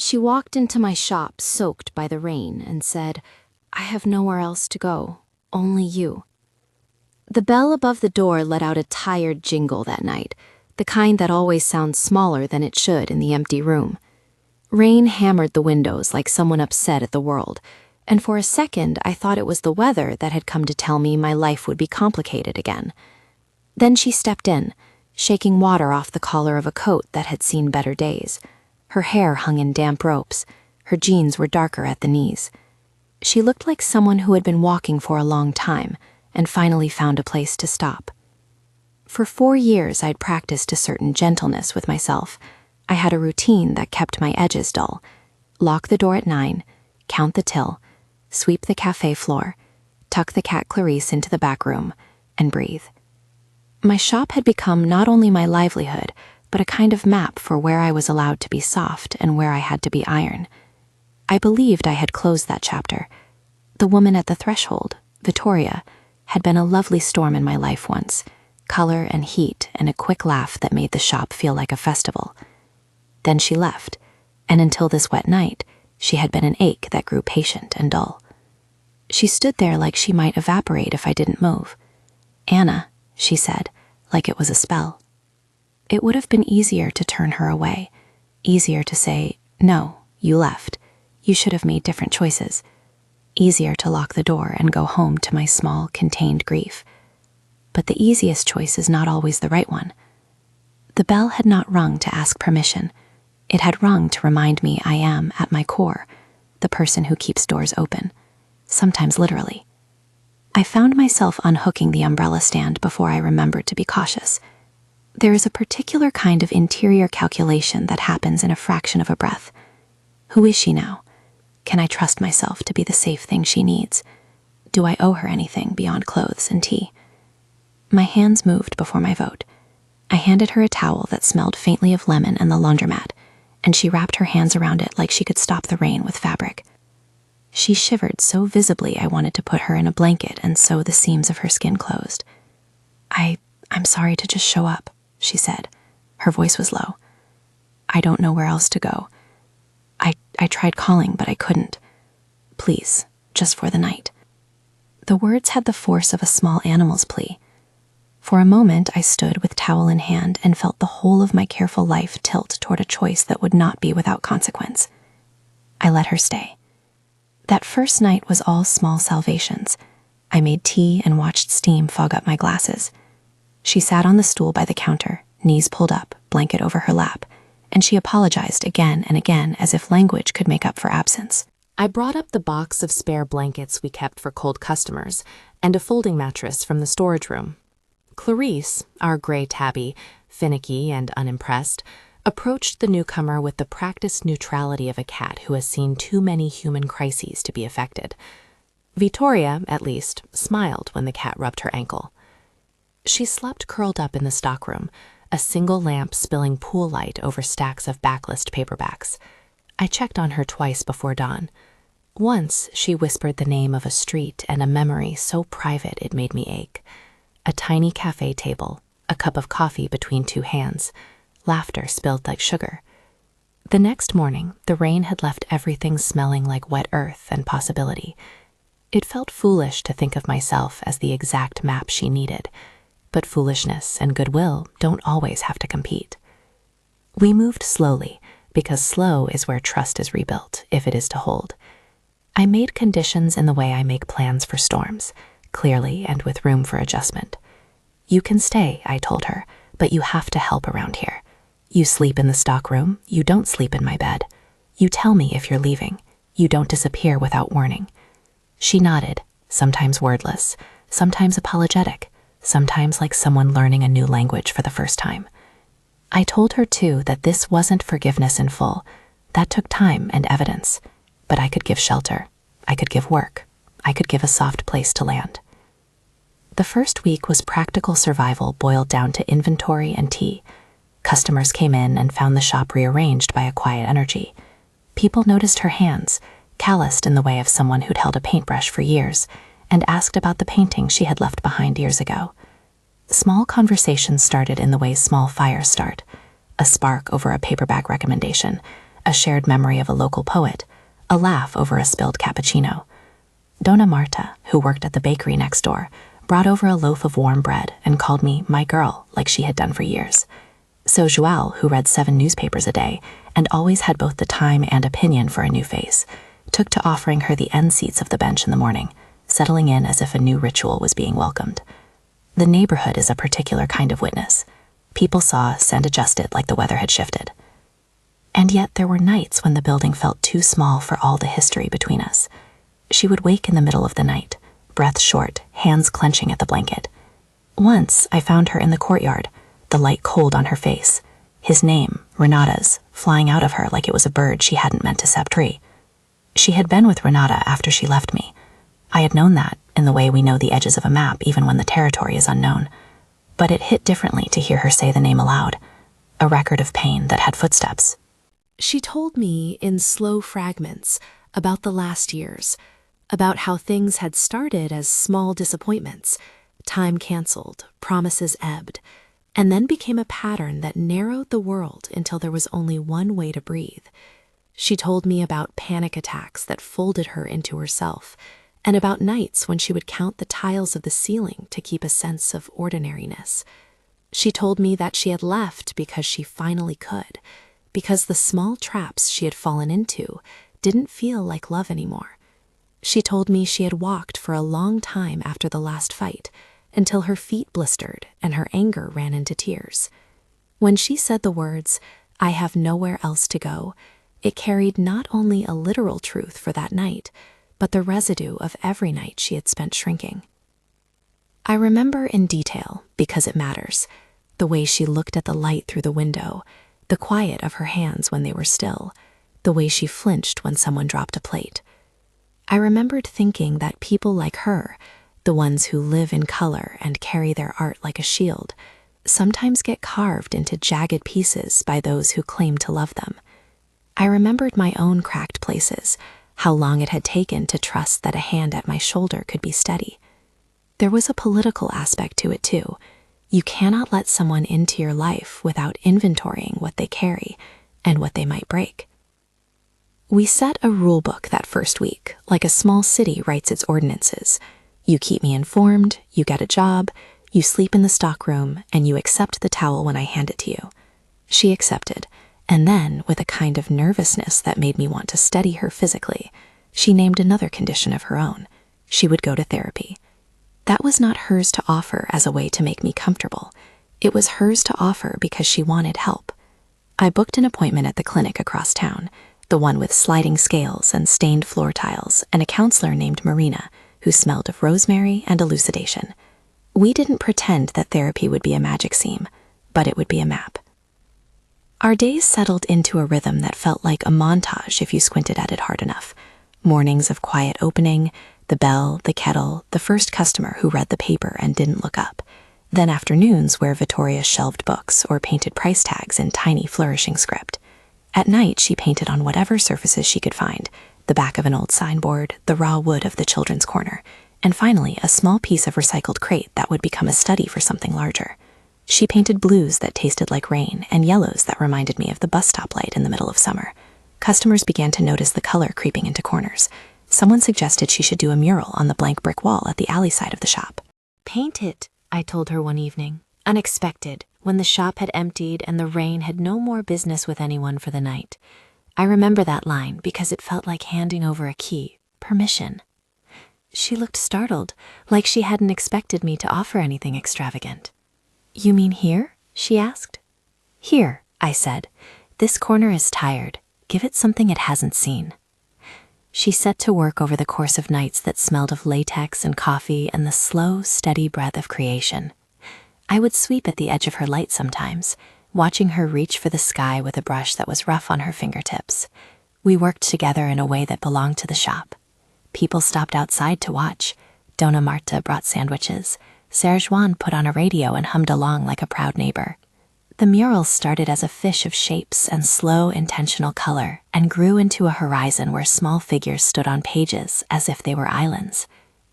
She walked into my shop soaked by the rain and said, "I have nowhere else to go, only you." The bell above the door let out a tired jingle that night, the kind that always sounds smaller than it should in the empty room. Rain hammered the windows like someone upset at the world, and for a second I thought it was the weather that had come to tell me my life would be complicated again. Then she stepped in, shaking water off the collar of a coat that had seen better days. Her hair hung in damp ropes. Her jeans were darker at the knees. She looked like someone who had been walking for a long time and finally found a place to stop. For 4 years, I'd practiced a certain gentleness with myself. I had a routine that kept my edges dull. Lock the door at 9, count the till, sweep the cafe floor, tuck the cat Clarice into the back room, and breathe. My shop had become not only my livelihood, but a kind of map for where I was allowed to be soft and where I had to be iron. I believed I had closed that chapter. The woman at the threshold, Vittoria, had been a lovely storm in my life once, color and heat and a quick laugh that made the shop feel like a festival. Then she left, and until this wet night, she had been an ache that grew patient and dull. She stood there like she might evaporate if I didn't move. "Anna," she said, like it was a spell. It would have been easier to turn her away, easier to say, "No, you left. You should have made different choices." Easier to lock the door and go home to my small, contained grief. But the easiest choice is not always the right one. The bell had not rung to ask permission. It had rung to remind me I am, at my core, the person who keeps doors open, sometimes literally. I found myself unhooking the umbrella stand before I remembered to be cautious. There is a particular kind of interior calculation that happens in a fraction of a breath. Who is she now? Can I trust myself to be the safe thing she needs? Do I owe her anything beyond clothes and tea? My hands moved before my vote. I handed her a towel that smelled faintly of lemon and the laundromat, and she wrapped her hands around it like she could stop the rain with fabric. She shivered so visibly I wanted to put her in a blanket and sew the seams of her skin closed. I'm sorry to just show up," she said. Her voice was low. "I don't know where else to go. I tried calling, but I couldn't. Please, just for the night." The words had the force of a small animal's plea. For a moment, I stood with towel in hand and felt the whole of my careful life tilt toward a choice that would not be without consequence. I let her stay. That first night was all small salvations. I made tea and watched steam fog up my glasses. She sat on the stool by the counter, knees pulled up, blanket over her lap, and she apologized again and again as if language could make up for absence. I brought up the box of spare blankets we kept for cold customers and a folding mattress from the storage room. Clarice, our gray tabby, finicky and unimpressed, approached the newcomer with the practiced neutrality of a cat who has seen too many human crises to be affected. Vittoria, at least, smiled when the cat rubbed her ankle. She slept curled up in the stockroom, a single lamp spilling pool light over stacks of backlist paperbacks. I checked on her twice before dawn. Once, she whispered the name of a street and a memory so private it made me ache. A tiny cafe table, a cup of coffee between 2 hands, laughter spilled like sugar. The next morning, the rain had left everything smelling like wet earth and possibility. It felt foolish to think of myself as the exact map she needed, but foolishness and goodwill don't always have to compete. We moved slowly, because slow is where trust is rebuilt, if it is to hold. I made conditions in the way I make plans for storms, clearly and with room for adjustment. "You can stay," I told her, "but you have to help around here. You sleep in the stockroom, you don't sleep in my bed. You tell me if you're leaving. You don't disappear without warning." She nodded, sometimes wordless, sometimes apologetic, sometimes like someone learning a new language for the first time. I told her, too, that this wasn't forgiveness in full. That took time and evidence. But I could give shelter. I could give work. I could give a soft place to land. The first week was practical survival boiled down to inventory and tea. Customers came in and found the shop rearranged by a quiet energy. People noticed her hands, calloused in the way of someone who'd held a paintbrush for years, and asked about the painting she had left behind years ago. Small conversations started in the way small fires start. A spark over a paperback recommendation, a shared memory of a local poet, a laugh over a spilled cappuccino. Donna Marta, who worked at the bakery next door, brought over a loaf of warm bread and called me my girl like she had done for years. So Joelle, who read 7 newspapers a day and always had both the time and opinion for a new face, took to offering her the end seats of the bench in the morning, settling in as if a new ritual was being welcomed. The neighborhood is a particular kind of witness. People saw us and adjusted like the weather had shifted. And yet there were nights when the building felt too small for all the history between us. She would wake in the middle of the night, breath short, hands clenching at the blanket. Once I found her in the courtyard, the light cold on her face, his name, Renata's, flying out of her like it was a bird she hadn't meant to set free. She had been with Renata after she left me. I had known that, in the way we know the edges of a map even when the territory is unknown. But it hit differently to hear her say the name aloud, a record of pain that had footsteps. She told me in slow fragments about the last years, about how things had started as small disappointments, time canceled, promises ebbed, and then became a pattern that narrowed the world until there was only one way to breathe. She told me about panic attacks that folded her into herself, and about nights when she would count the tiles of the ceiling to keep a sense of ordinariness. She told me that she had left because she finally could, because the small traps she had fallen into didn't feel like love anymore. She told me she had walked for a long time after the last fight, until her feet blistered and her anger ran into tears. When she said the words, "I have nowhere else to go," it carried not only a literal truth for that night, but the residue of every night she had spent shrinking. I remember in detail, because it matters, the way she looked at the light through the window, the quiet of her hands when they were still, the way she flinched when someone dropped a plate. I remembered thinking that people like her, the ones who live in color and carry their art like a shield, sometimes get carved into jagged pieces by those who claim to love them. I remembered my own cracked places, how long it had taken to trust that a hand at my shoulder could be steady. There was a political aspect to it too. You cannot let someone into your life without inventorying what they carry and what they might break. We set a rule book that first week, like a small city writes its ordinances. You keep me informed, you get a job, you sleep in the stockroom, and you accept the towel when I hand it to you. She accepted, and then, with a kind of nervousness that made me want to steady her physically, she named another condition of her own. She would go to therapy. That was not hers to offer as a way to make me comfortable. It was hers to offer because she wanted help. I booked an appointment at the clinic across town, the one with sliding scales and stained floor tiles, and a counselor named Marina, who smelled of rosemary and elucidation. We didn't pretend that therapy would be a magic seam, but it would be a map. Our days settled into a rhythm that felt like a montage if you squinted at it hard enough. Mornings of quiet opening, the bell, the kettle, the first customer who read the paper and didn't look up. Then afternoons where Vittoria shelved books or painted price tags in tiny flourishing script. At night she painted on whatever surfaces she could find, the back of an old signboard, the raw wood of the children's corner, and finally a small piece of recycled crate that would become a study for something larger. She painted blues that tasted like rain and yellows that reminded me of the bus stop light in the middle of summer. Customers began to notice the color creeping into corners. Someone suggested she should do a mural on the blank brick wall at the alley side of the shop. "Paint it," I told her one evening, unexpected, when the shop had emptied and the rain had no more business with anyone for the night. I remember that line because it felt like handing over a key, permission. She looked startled, like she hadn't expected me to offer anything extravagant. "You mean here?" she asked. "Here," I said. "This corner is tired. Give it something it hasn't seen." She set to work over the course of nights that smelled of latex and coffee and the slow, steady breath of creation. I would sweep at the edge of her light sometimes, watching her reach for the sky with a brush that was rough on her fingertips. We worked together in a way that belonged to the shop. People stopped outside to watch. Donna Marta brought sandwiches. Serge Juan put on a radio and hummed along like a proud neighbor. The murals started as a fish of shapes and slow, intentional color and grew into a horizon where small figures stood on pages as if they were islands.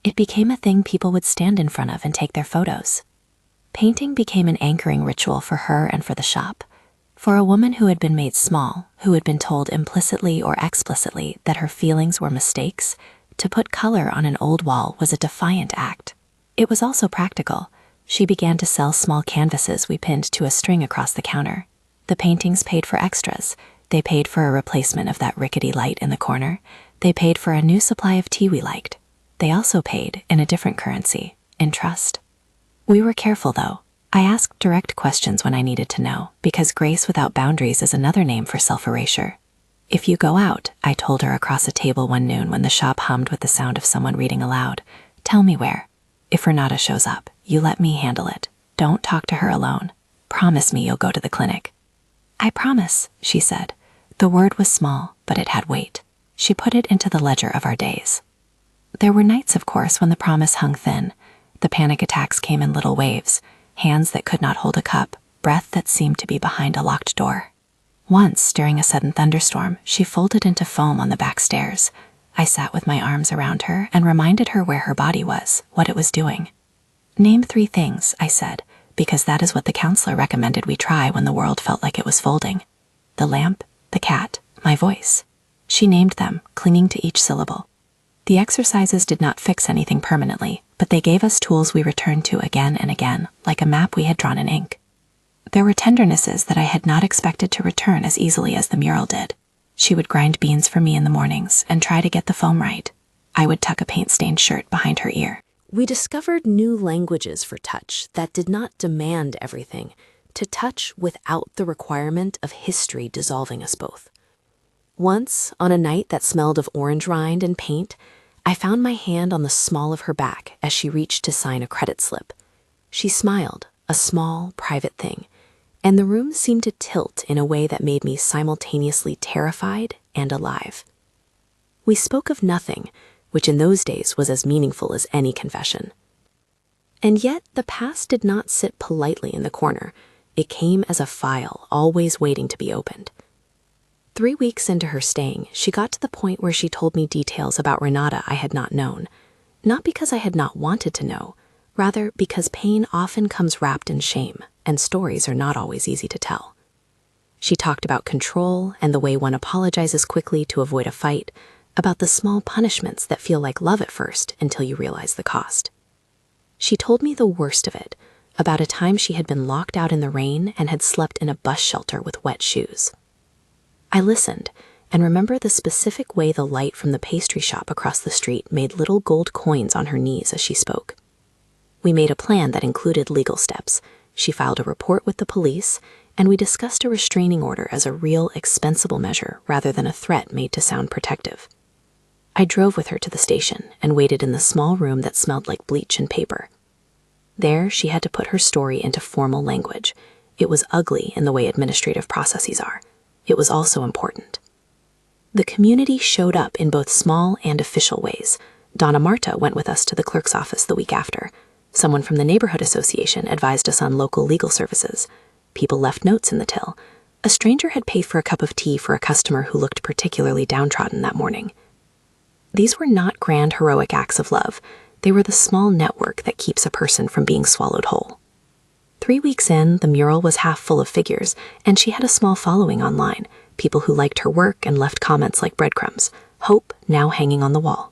It became a thing people would stand in front of and take their photos. Painting became an anchoring ritual for her and for the shop. For a woman who had been made small, who had been told implicitly or explicitly that her feelings were mistakes, to put color on an old wall was a defiant act. It was also practical. She began to sell small canvases we pinned to a string across the counter. The paintings paid for extras. They paid for a replacement of that rickety light in the corner. They paid for a new supply of tea we liked. They also paid, in a different currency, in trust. We were careful, though. I asked direct questions when I needed to know, because grace without boundaries is another name for self-erasure. If you go out, I told her across a table one noon when the shop hummed with the sound of someone reading aloud, tell me where. If Renata shows up, you let me handle it. Don't talk to her alone. Promise me you'll go to the clinic. I promise, she said. The word was small, but it had weight. She put it into the ledger of our days. There were nights, of course, when the promise hung thin. The panic attacks came in little waves, hands that could not hold a cup, breath that seemed to be behind a locked door. Once, during a sudden thunderstorm, she folded into foam on the back stairs. I sat with my arms around her and reminded her where her body was, what it was doing. Name 3 things, I said, because that is what the counselor recommended we try when the world felt like it was folding. The lamp, the cat, my voice. She named them, clinging to each syllable. The exercises did not fix anything permanently, but they gave us tools we returned to again and again, like a map we had drawn in ink. There were tendernesses that I had not expected to return as easily as the mural did. She would grind beans for me in the mornings and try to get the foam right. I would tuck a paint-stained shirt behind her ear. We discovered new languages for touch that did not demand everything, to touch without the requirement of history dissolving us both. Once, on a night that smelled of orange rind and paint, I found my hand on the small of her back as she reached to sign a credit slip. She smiled, a small, private thing, and the room seemed to tilt in a way that made me simultaneously terrified and alive. We spoke of nothing, which in those days was as meaningful as any confession. And yet the past did not sit politely in the corner. It came as a file, always waiting to be opened. 3 weeks into her staying, she got to the point where she told me details about Renata I had not known, not because I had not wanted to know, rather because pain often comes wrapped in shame, and stories are not always easy to tell. She talked about control and the way one apologizes quickly to avoid a fight, about the small punishments that feel like love at first until you realize the cost. She told me the worst of it, about a time she had been locked out in the rain and had slept in a bus shelter with wet shoes. I listened and remember the specific way the light from the pastry shop across the street made little gold coins on her knees as she spoke. We made a plan that included legal steps. She filed a report with the police, and we discussed a restraining order as a real, expensible measure rather than a threat made to sound protective. I drove with her to the station and waited in the small room that smelled like bleach and paper. There, she had to put her story into formal language. It was ugly in the way administrative processes are. It was also important. The community showed up in both small and official ways. Donna Marta went with us to the clerk's office the week after. Someone from the neighborhood association advised us on local legal services. People left notes in the till. A stranger had paid for a cup of tea for a customer who looked particularly downtrodden that morning. These were not grand heroic acts of love. They were the small network that keeps a person from being swallowed whole. 3 weeks in, the mural was half full of figures, and she had a small following online, people who liked her work and left comments like breadcrumbs, hope now hanging on the wall.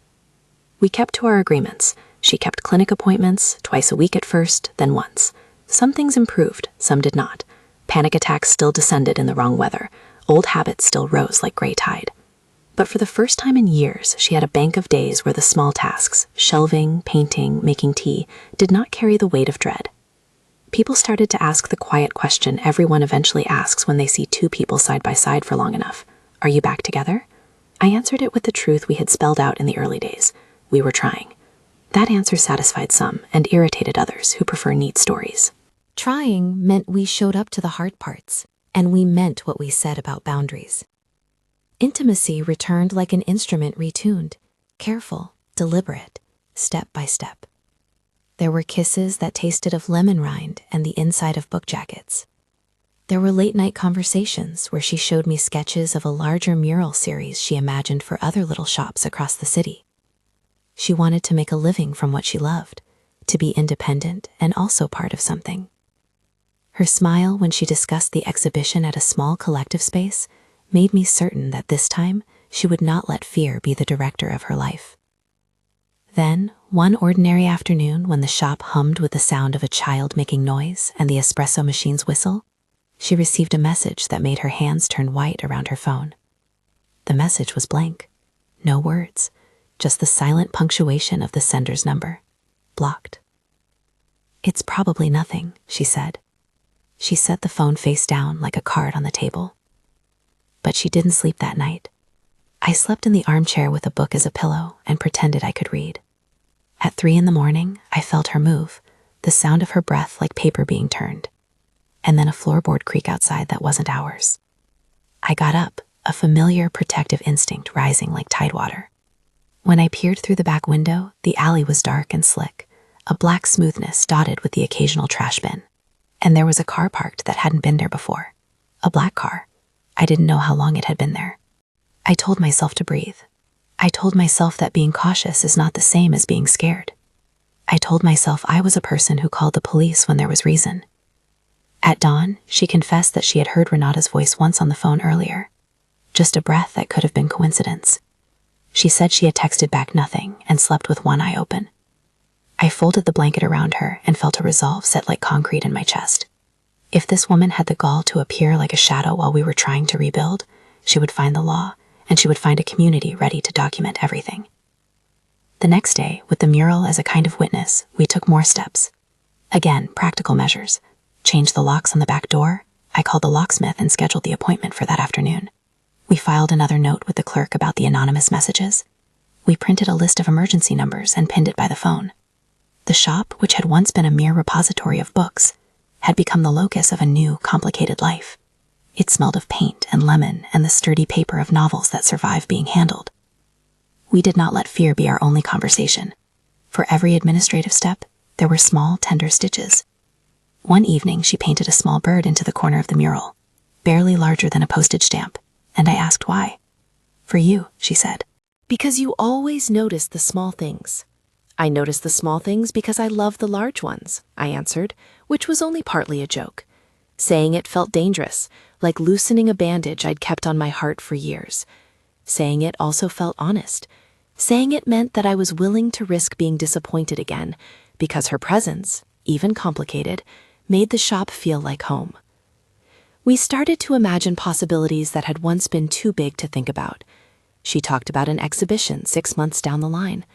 We kept to our agreements. She kept clinic appointments, twice a week at first, then once. Some things improved, some did not. Panic attacks still descended in the wrong weather. Old habits still rose like gray tide. But for the first time in years, she had a bank of days where the small tasks, shelving, painting, making tea, did not carry the weight of dread. People started to ask the quiet question everyone eventually asks when they see 2 people side by side for long enough. Are you back together? I answered it with the truth we had spelled out in the early days. We were trying. That answer satisfied some and irritated others who prefer neat stories. Trying meant we showed up to the hard parts, and we meant what we said about boundaries. Intimacy returned like an instrument retuned, careful, deliberate, step by step. There were kisses that tasted of lemon rind and the inside of book jackets. There were late-night conversations where she showed me sketches of a larger mural series she imagined for other little shops across the city. She wanted to make a living from what she loved, to be independent and also part of something. Her smile when she discussed the exhibition at a small collective space made me certain that this time she would not let fear be the director of her life. Then, one ordinary afternoon when the shop hummed with the sound of a child making noise and the espresso machine's whistle, she received a message that made her hands turn white around her phone. The message was blank. No words, just the silent punctuation of the sender's number. Blocked. "It's probably nothing," she said. She set the phone face down like a card on the table. But she didn't sleep that night. I slept in the armchair with a book as a pillow and pretended I could read. At 3 a.m, I felt her move, the sound of her breath like paper being turned, and then a floorboard creak outside that wasn't ours. I got up, a familiar protective instinct rising like tidewater. When I peered through the back window, the alley was dark and slick, a black smoothness dotted with the occasional trash bin. And there was a car parked that hadn't been there before. A black car. I didn't know how long it had been there. I told myself to breathe. I told myself that being cautious is not the same as being scared. I told myself I was a person who called the police when there was reason. At dawn, she confessed that she had heard Renata's voice once on the phone earlier. Just a breath that could have been coincidence. She said she had texted back nothing and slept with one eye open. I folded the blanket around her and felt a resolve set like concrete in my chest. If this woman had the gall to appear like a shadow while we were trying to rebuild, she would find the law, and she would find a community ready to document everything. The next day, with the mural as a kind of witness, we took more steps. Again, practical measures. Changed the locks on the back door. I called the locksmith and scheduled the appointment for that afternoon. We filed another note with the clerk about the anonymous messages. We printed a list of emergency numbers and pinned it by the phone. The shop, which had once been a mere repository of books, had become the locus of a new, complicated life. It smelled of paint and lemon and the sturdy paper of novels that survived being handled. We did not let fear be our only conversation. For every administrative step, there were small, tender stitches. One evening, she painted a small bird into the corner of the mural, barely larger than a postage stamp, and I asked why. "For you," she said. "Because you always notice the small things." "I notice the small things because I love the large ones," I answered, which was only partly a joke. Saying it felt dangerous, like loosening a bandage I'd kept on my heart for years. Saying it also felt honest. Saying it meant that I was willing to risk being disappointed again, because her presence, even complicated, made the shop feel like home. We started to imagine possibilities that had once been too big to think about. She talked about an exhibition 6 months down the line.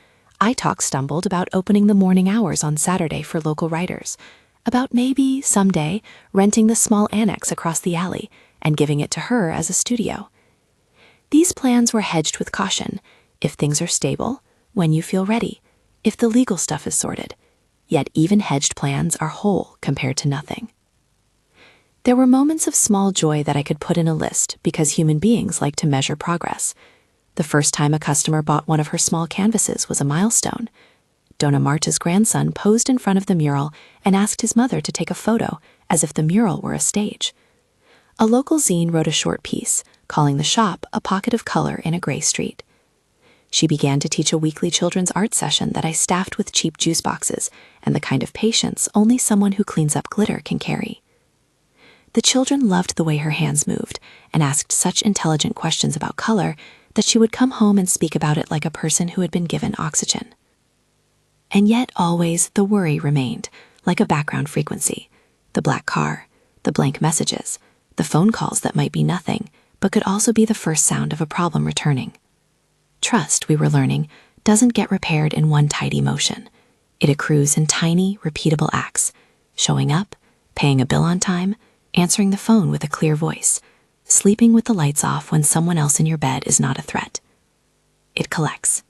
I stumbled about opening the morning hours on Saturday for local writers, about maybe, someday, renting the small annex across the alley and giving it to her as a studio. These plans were hedged with caution. If things are stable, when you feel ready, if the legal stuff is sorted. Yet even hedged plans are whole compared to nothing. There were moments of small joy that I could put in a list because human beings like to measure progress. The first time a customer bought one of her small canvases was a milestone. Dona Marta's grandson posed in front of the mural and asked his mother to take a photo, as if the mural were a stage. A local zine wrote a short piece, calling the shop a pocket of color in a gray street. She began to teach a weekly children's art session that I staffed with cheap juice boxes and the kind of patience only someone who cleans up glitter can carry. The children loved the way her hands moved and asked such intelligent questions about color that she would come home and speak about it like a person who had been given oxygen. And yet always the worry remained, like a background frequency. The black car, the blank messages, the phone calls that might be nothing, but could also be the first sound of a problem returning. Trust, we were learning, doesn't get repaired in one tidy motion. It accrues in tiny, repeatable acts, showing up, paying a bill on time, answering the phone with a clear voice, sleeping with the lights off when someone else in your bed is not a threat. It collects.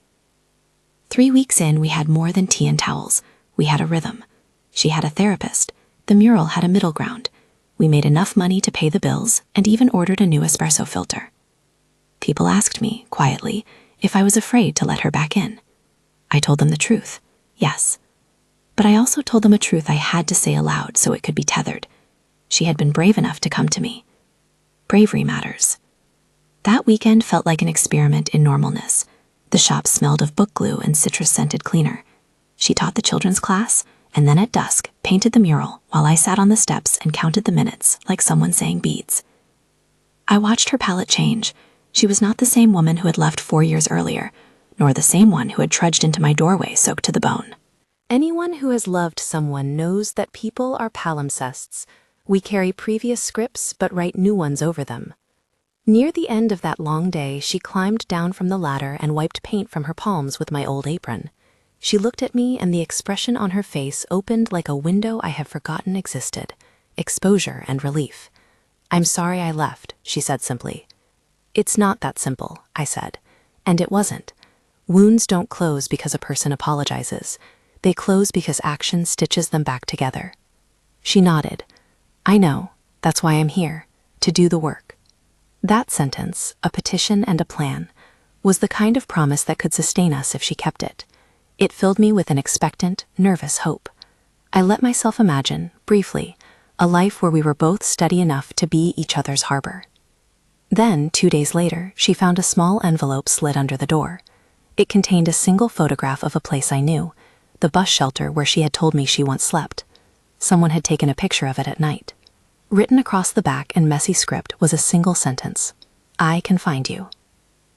3 weeks in, we had more than tea and towels. We had a rhythm. She had a therapist. The mural had a middle ground. We made enough money to pay the bills and even ordered a new espresso filter. People asked me, quietly, if I was afraid to let her back in. I told them the truth, yes. But I also told them a truth I had to say aloud so it could be tethered. She had been brave enough to come to me. Bravery matters. That weekend felt like an experiment in normalness. The shop smelled of book glue and citrus-scented cleaner. She taught the children's class, and then at dusk painted the mural while I sat on the steps and counted the minutes like someone saying beads. I watched her palette change. She was not the same woman who had left 4 years earlier, nor the same one who had trudged into my doorway soaked to the bone. Anyone who has loved someone knows that people are palimpsests. We carry previous scripts but write new ones over them. Near the end of that long day, she climbed down from the ladder and wiped paint from her palms with my old apron. She looked at me, and the expression on her face opened like a window I have forgotten existed, exposure and relief. "I'm sorry I left," she said simply. "It's not that simple," I said, and it wasn't. Wounds don't close because a person apologizes. They close because action stitches them back together. She nodded. "I know. That's why I'm here, to do the work." That sentence, a petition and a plan, was the kind of promise that could sustain us if she kept it. It filled me with an expectant, nervous hope. I let myself imagine, briefly, a life where we were both steady enough to be each other's harbor. Then, 2 days later, she found a small envelope slid under the door. It contained a single photograph of a place I knew, the bus shelter where she had told me she once slept. Someone had taken a picture of it at night. Written across the back in messy script was a single sentence: "I can find you."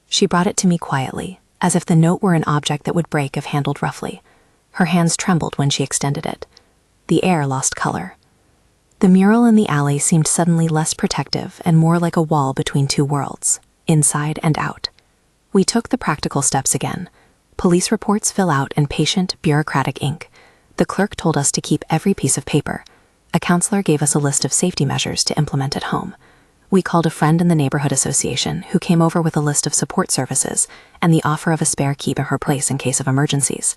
She brought it to me quietly, as if the note were an object that would break if handled roughly. Her hands trembled when she extended it. The air lost color. The mural in the alley seemed suddenly less protective and more like a wall between two worlds, inside and out. We took the practical steps again. Police reports fill out in patient, bureaucratic ink. The clerk told us to keep every piece of paper. A counselor gave us a list of safety measures to implement at home. We called a friend in the neighborhood association who came over with a list of support services and the offer of a spare key in her place in case of emergencies.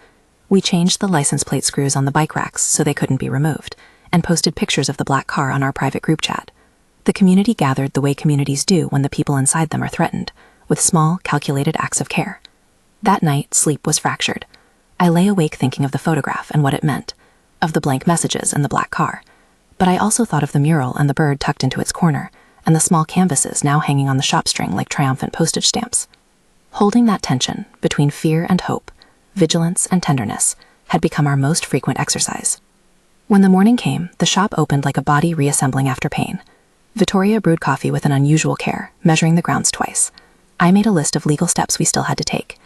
We changed the license plate screws on the bike racks so they couldn't be removed, and posted pictures of the black car on our private group chat. The community gathered the way communities do when the people inside them are threatened, with small, calculated acts of care. That night, sleep was fractured. I lay awake thinking of the photograph and what it meant, of the blank messages and the black car. But I also thought of the mural and the bird tucked into its corner, and the small canvases now hanging on the shop string like triumphant postage stamps. Holding that tension between fear and hope, vigilance and tenderness, had become our most frequent exercise. When the morning came, the shop opened like a body reassembling after pain. Vittoria brewed coffee with an unusual care, measuring the grounds twice. I made a list of legal steps we still had to take.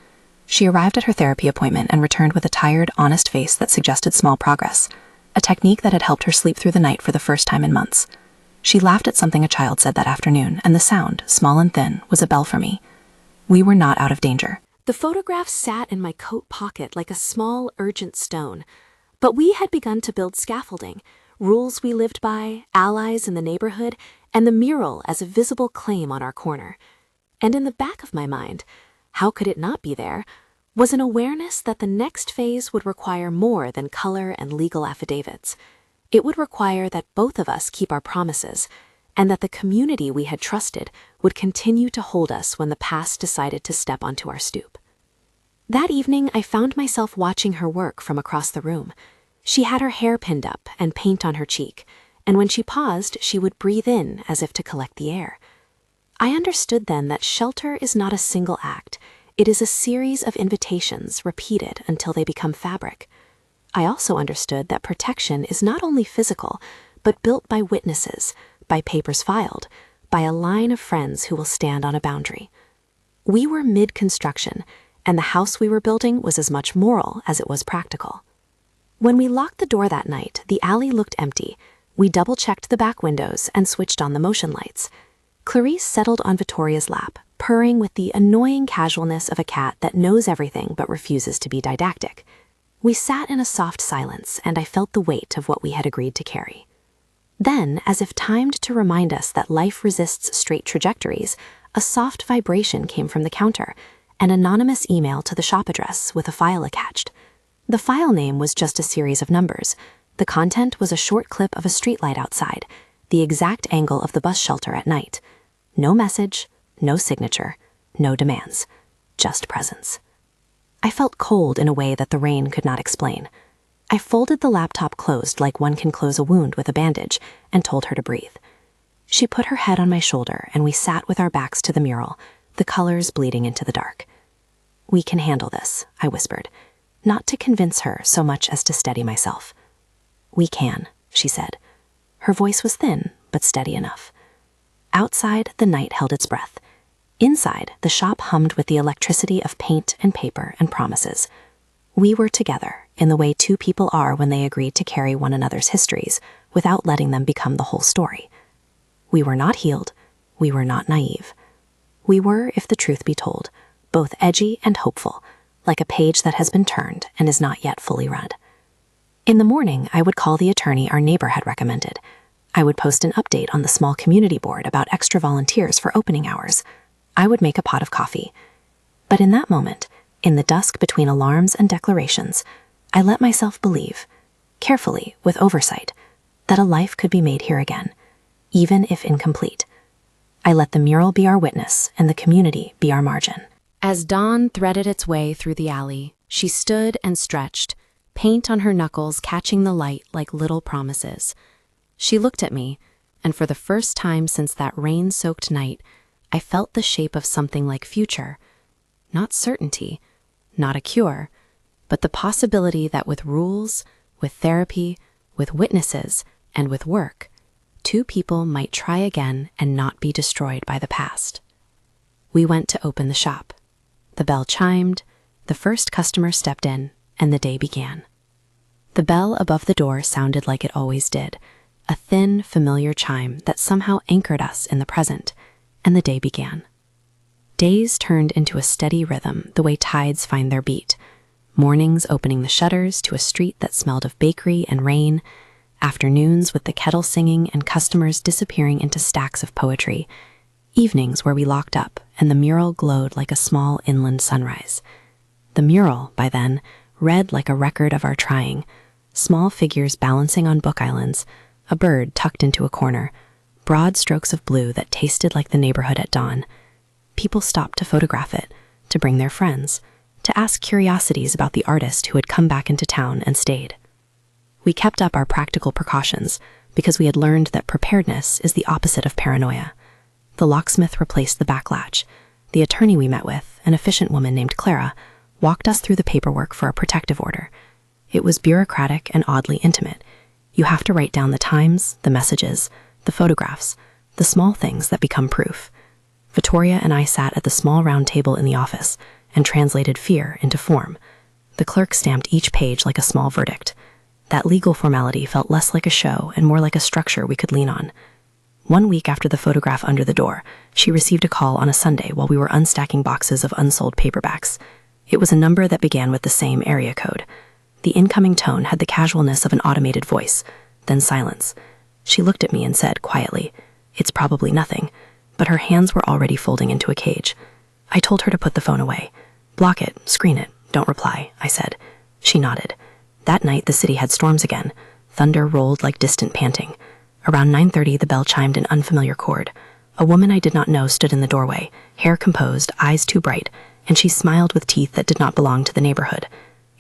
She arrived at her therapy appointment and returned with a tired, honest face that suggested small progress, a technique that had helped her sleep through the night for the first time in months. She laughed at something a child said that afternoon, and the sound, small and thin, was a bell for me. We were not out of danger. The photograph sat in my coat pocket like a small, urgent stone. But we had begun to build scaffolding, rules we lived by, allies in the neighborhood, and the mural as a visible claim on our corner. And in the back of my mind, how could it not be there, was an awareness that the next phase would require more than color and legal affidavits. It would require that both of us keep our promises, and that the community we had trusted would continue to hold us when the past decided to step onto our stoop. That evening, I found myself watching her work from across the room. She had her hair pinned up and paint on her cheek, and when she paused, she would breathe in as if to collect the air. I understood then that shelter is not a single act. It is a series of invitations repeated until they become fabric. I also understood that protection is not only physical, but built by witnesses, by papers filed, by a line of friends who will stand on a boundary. We were mid-construction, and the house we were building was as much moral as it was practical. When we locked the door that night, the alley looked empty. We double-checked the back windows and switched on the motion lights. Clarice settled on Vittoria's lap, purring with the annoying casualness of a cat that knows everything but refuses to be didactic. We sat in a soft silence, and I felt the weight of what we had agreed to carry. Then, as if timed to remind us that life resists straight trajectories, a soft vibration came from the counter, an anonymous email to the shop address with a file attached. The file name was just a series of numbers. The content was a short clip of a streetlight outside, the exact angle of the bus shelter at night. No message, no signature, no demands, just presence. I felt cold in a way that the rain could not explain. I folded the laptop closed like one can close a wound with a bandage and told her to breathe. She put her head on my shoulder and we sat with our backs to the mural, the colors bleeding into the dark. "We can handle this," I whispered, not to convince her so much as to steady myself. We can, she said. Her voice was thin, but steady enough. Outside, the night held its breath. Inside, the shop hummed with the electricity of paint and paper and promises. We were together, in the way two people are when they agree to carry one another's histories, without letting them become the whole story. We were not healed. We were not naive. We were, if the truth be told, both edgy and hopeful, like a page that has been turned and is not yet fully read. In the morning, I would call the attorney our neighbor had recommended. I would post an update on the small community board about extra volunteers for opening hours. I would make a pot of coffee. But in that moment, in the dusk between alarms and declarations, I let myself believe, carefully, with oversight, that a life could be made here again, even if incomplete. I let the mural be our witness and the community be our margin. As dawn threaded its way through the alley, she stood and stretched, paint on her knuckles catching the light like little promises. She looked at me, and for the first time since that rain-soaked night, I felt the shape of something like future. Not certainty, not a cure, but the possibility that with rules, with therapy, with witnesses, and with work, two people might try again and not be destroyed by the past. We went to open the shop. The bell chimed, the first customer stepped in, and the day began. The bell above the door sounded like it always did, a thin, familiar chime that somehow anchored us in the present, and the day began. Days turned into a steady rhythm the way tides find their beat, mornings opening the shutters to a street that smelled of bakery and rain, afternoons with the kettle singing and customers disappearing into stacks of poetry, evenings where we locked up and the mural glowed like a small inland sunrise. The mural, by then, read like a record of our trying, small figures balancing on book islands, a bird tucked into a corner, broad strokes of blue that tasted like the neighborhood at dawn. People stopped to photograph it, to bring their friends, to ask curiosities about the artist who had come back into town and stayed. We kept up our practical precautions because we had learned that preparedness is the opposite of paranoia. The locksmith replaced the back latch. The attorney we met with, an efficient woman named Clara, walked us through the paperwork for a protective order. It was bureaucratic and oddly intimate. You have to write down the times, the messages, the photographs, the small things that become proof. Vittoria and I sat at the small round table in the office and translated fear into form. The clerk stamped each page like a small verdict. That legal formality felt less like a show and more like a structure we could lean on. 1 week after the photograph under the door, she received a call on a Sunday while we were unstacking boxes of unsold paperbacks. It was a number that began with the same area code. The incoming tone had the casualness of an automated voice, then silence. She looked at me and said quietly, "It's probably nothing," but her hands were already folding into a cage. I told her to put the phone away. "Block it, screen it, don't reply," I said. She nodded. That night the city had storms again. Thunder rolled like distant panting. Around 9:30 the bell chimed an unfamiliar chord. A woman I did not know stood in the doorway, hair composed, eyes too bright, and she smiled with teeth that did not belong to the neighborhood.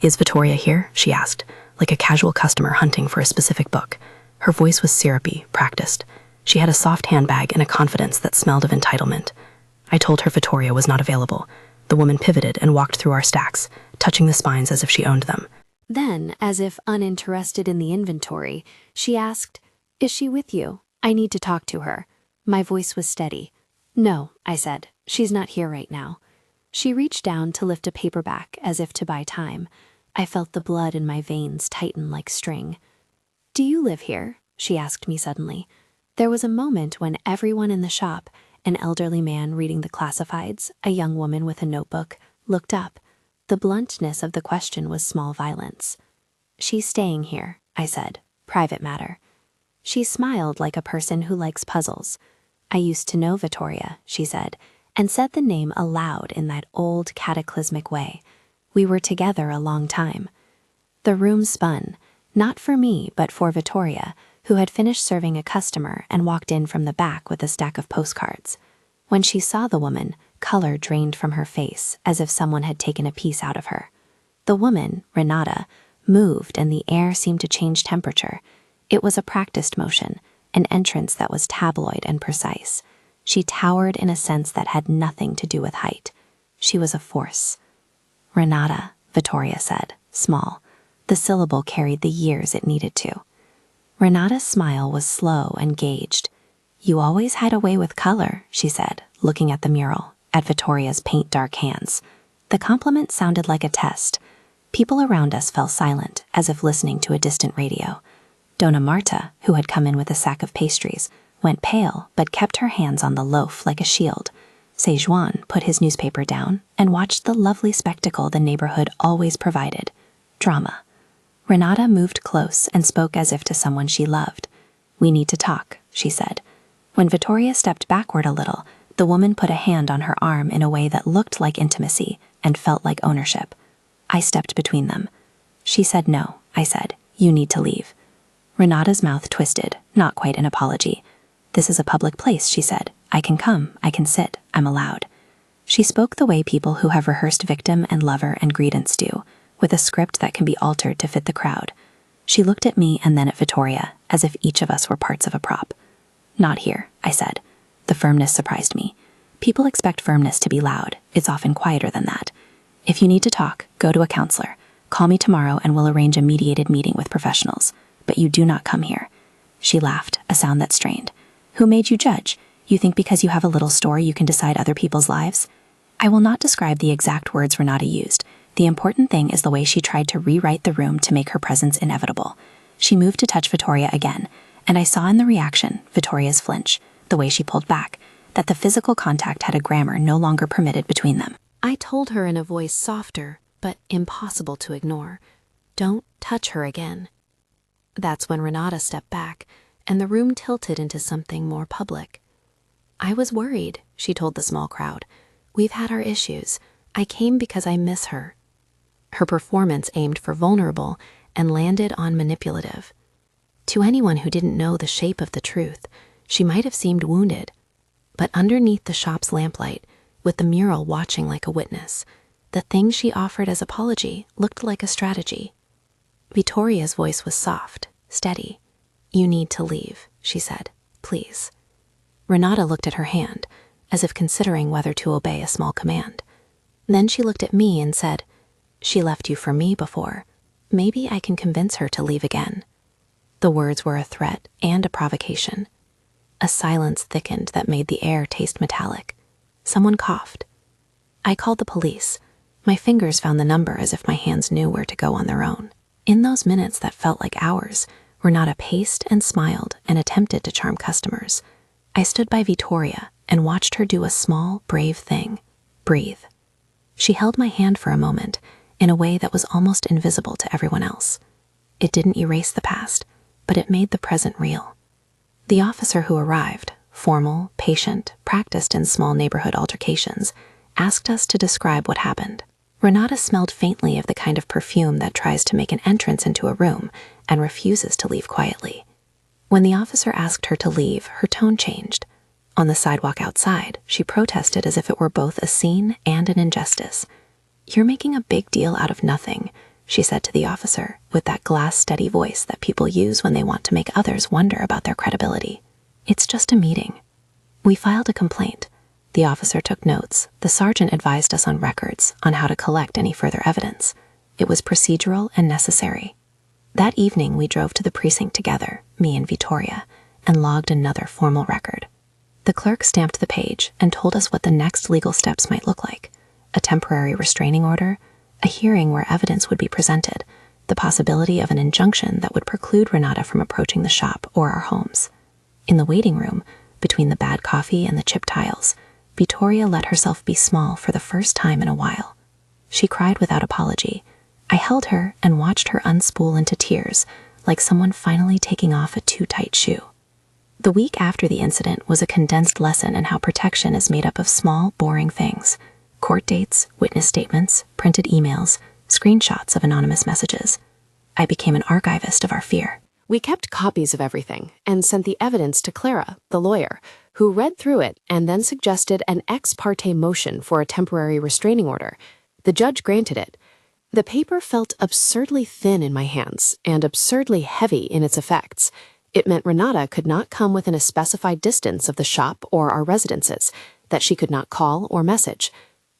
"Is Vittoria here?" she asked, like a casual customer hunting for a specific book. Her voice was syrupy, practiced. She had a soft handbag and a confidence that smelled of entitlement. I told her Vittoria was not available. The woman pivoted and walked through our stacks, touching the spines as if she owned them. Then, as if uninterested in the inventory, she asked, "Is she with you? I need to talk to her." My voice was steady. "No," I said. "She's not here right now." She reached down to lift a paperback as if to buy time. I felt the blood in my veins tighten like string. "Do you live here?" she asked me suddenly. There was a moment when everyone in the shop, an elderly man reading the classifieds, a young woman with a notebook, looked up. The bluntness of the question was small violence. "She's staying here," I said. "Private matter." She smiled like a person who likes puzzles. "I used to know Vittoria," she said, and said the name aloud in that old cataclysmic way. "We were together a long time." The room spun, not for me, but for Vittoria, who had finished serving a customer and walked in from the back with a stack of postcards. When she saw the woman, color drained from her face as if someone had taken a piece out of her. The woman, Renata, moved and the air seemed to change temperature. It was a practiced motion, an entrance that was tabloid and precise. She towered in a sense that had nothing to do with height. She was a force. "Renata," Vittoria said, small. The syllable carried the years it needed to. Renata's smile was slow and gauged. "You always hide away with color," she said, looking at the mural, at Vittoria's paint-dark hands. The compliment sounded like a test. People around us fell silent, as if listening to a distant radio. Donna Marta, who had come in with a sack of pastries, went pale but kept her hands on the loaf like a shield. Sejuan put his newspaper down and watched the lovely spectacle the neighborhood always provided: drama. Renata moved close and spoke as if to someone she loved. "We need to talk," she said. When Vittoria stepped backward a little, the woman put a hand on her arm in a way that looked like intimacy and felt like ownership. I stepped between them. "She said no," I said. "You need to leave." Renata's mouth twisted, not quite an apology. "This is a public place," she said. "I can come, I can sit, I'm allowed." She spoke the way people who have rehearsed victim and lover and grievance do, with a script that can be altered to fit the crowd. She looked at me and then at Vittoria, as if each of us were parts of a prop. "Not here," I said. The firmness surprised me. People expect firmness to be loud. It's often quieter than that. "If you need to talk, go to a counselor. Call me tomorrow and we'll arrange a mediated meeting with professionals. But you do not come here." She laughed, a sound that strained. "Who made you judge? You think because you have a little store you can decide other people's lives?" I will not describe the exact words Renata used. The important thing is the way she tried to rewrite the room to make her presence inevitable. She moved to touch Vittoria again, and I saw in the reaction, Vittoria's flinch, the way she pulled back, that the physical contact had a grammar no longer permitted between them. I told her in a voice softer, but impossible to ignore, "Don't touch her again." That's when Renata stepped back, and the room tilted into something more public. "I was worried," she told the small crowd. "We've had our issues. I came because I miss her." Her performance aimed for vulnerable and landed on manipulative. To anyone who didn't know the shape of the truth, she might have seemed wounded. But underneath the shop's lamplight, with the mural watching like a witness, the thing she offered as apology looked like a strategy. Vittoria's voice was soft, steady. "You need to leave," she said. "Please." Renata looked at her hand, as if considering whether to obey a small command. Then she looked at me and said, "She left you for me before. Maybe I can convince her to leave again." The words were a threat and a provocation. A silence thickened that made the air taste metallic. Someone coughed. I called the police. My fingers found the number as if my hands knew where to go on their own. In those minutes that felt like hours, Renata paced and smiled and attempted to charm customers. I stood by Vittoria and watched her do a small, brave thing: breathe. She held my hand for a moment in a way that was almost invisible to everyone else. It didn't erase the past, but it made the present real. The officer who arrived, formal, patient, practiced in small neighborhood altercations, asked us to describe what happened. Renata smelled faintly of the kind of perfume that tries to make an entrance into a room and refuses to leave quietly. When the officer asked her to leave, her tone changed. On the sidewalk outside, she protested as if it were both a scene and an injustice. "You're making a big deal out of nothing," she said to the officer, with that glass-steady voice that people use when they want to make others wonder about their credibility. "It's just a meeting." We filed a complaint. The officer took notes. The sergeant advised us on records, on how to collect any further evidence. It was procedural and necessary. That evening, we drove to the precinct together, me and Vittoria, and logged another formal record. The clerk stamped the page and told us what the next legal steps might look like: a temporary restraining order, a hearing where evidence would be presented, the possibility of an injunction that would preclude Renata from approaching the shop or our homes. In the waiting room, between the bad coffee and the chipped tiles, Vittoria let herself be small for the first time in a while. She cried without apology. I held her and watched her unspool into tears, like someone finally taking off a too tight shoe. The week after the incident was a condensed lesson in how protection is made up of small, boring things: court dates, witness statements, printed emails, screenshots of anonymous messages. I became an archivist of our fear. We kept copies of everything and sent the evidence to Clara, the lawyer, who read through it and then suggested an ex parte motion for a temporary restraining order. The judge granted it. The paper felt absurdly thin in my hands and absurdly heavy in its effects. It meant Renata could not come within a specified distance of the shop or our residences, that she could not call or message.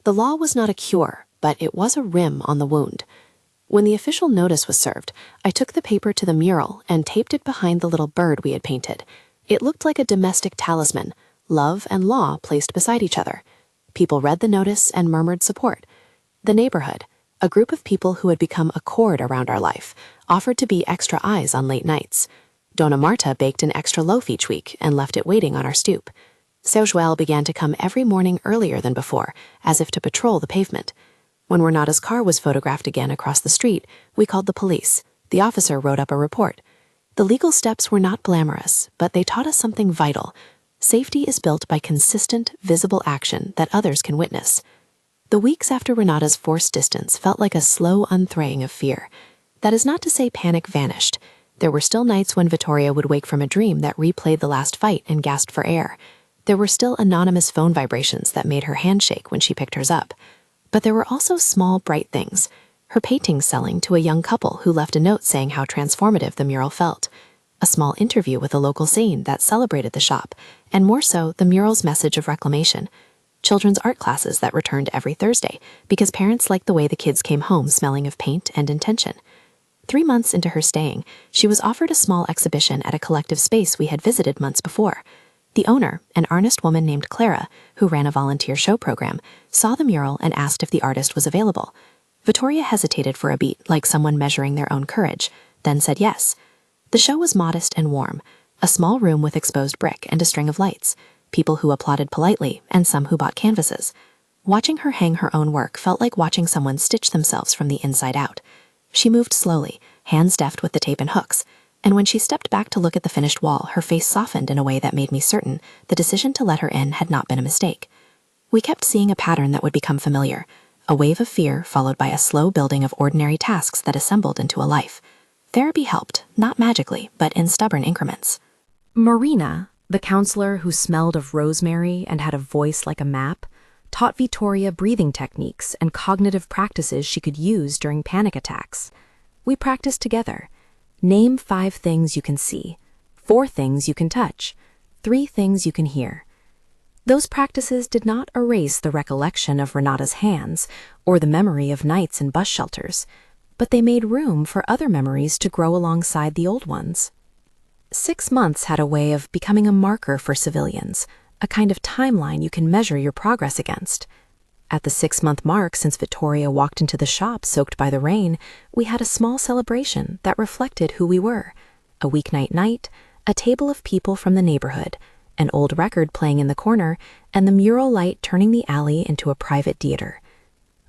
The law was not a cure, but it was a rim on the wound. When the official notice was served, I took the paper to the mural and taped it behind the little bird we had painted. It looked like a domestic talisman, love and law placed beside each other. People read the notice and murmured support. The neighborhood, a group of people who had become a cord around our life, offered to be extra eyes on late nights. Donna Marta baked an extra loaf each week and left it waiting on our stoop. Sergioel began to come every morning earlier than before, as if to patrol the pavement. When Renata's car was photographed again across the street, we called the police. The officer wrote up a report. The legal steps were not glamorous, but they taught us something vital. Safety is built by consistent, visible action that others can witness. The weeks after Renata's forced distance felt like a slow unthraying of fear. That is not to say panic vanished. There were still nights when Vittoria would wake from a dream that replayed the last fight and gasped for air. There were still anonymous phone vibrations that made her hand shake when she picked hers up. But there were also small, bright things. Her paintings selling to a young couple who left a note saying how transformative the mural felt. A small interview with a local scene that celebrated the shop, and more so, the mural's message of reclamation. Children's art classes that returned every Thursday because parents liked the way the kids came home smelling of paint and intention. 3 months into her staying, she was offered a small exhibition at a collective space we had visited months before. The owner, an earnest woman named Clara, who ran a volunteer show program, saw the mural and asked if the artist was available. Vittoria hesitated for a beat, like someone measuring their own courage, then said yes. The show was modest and warm, a small room with exposed brick and a string of lights, people who applauded politely and some who bought canvases. Watching her hang her own work felt like watching someone stitch themselves from the inside out. She moved slowly, hands deft with the tape and hooks, and when she stepped back to look at the finished wall, her face softened in a way that made me certain the decision to let her in had not been a mistake. We kept seeing a pattern that would become familiar, a wave of fear followed by a slow building of ordinary tasks that assembled into a life. Therapy helped, not magically, but in stubborn increments. Marina, the counselor who smelled of rosemary and had a voice like a map, taught Vittoria breathing techniques and cognitive practices she could use during panic attacks. We practiced together. Name 5 things you can see, 4 things you can touch, 3 things you can hear. Those practices did not erase the recollection of Renata's hands or the memory of nights in bus shelters, but they made room for other memories to grow alongside the old ones. 6 months had a way of becoming a marker for civilians, a kind of timeline you can measure your progress against. At the 6-month mark since Vittoria walked into the shop soaked by the rain, we had a small celebration that reflected who we were. A weeknight night, a table of people from the neighborhood, an old record playing in the corner, and the mural light turning the alley into a private theater.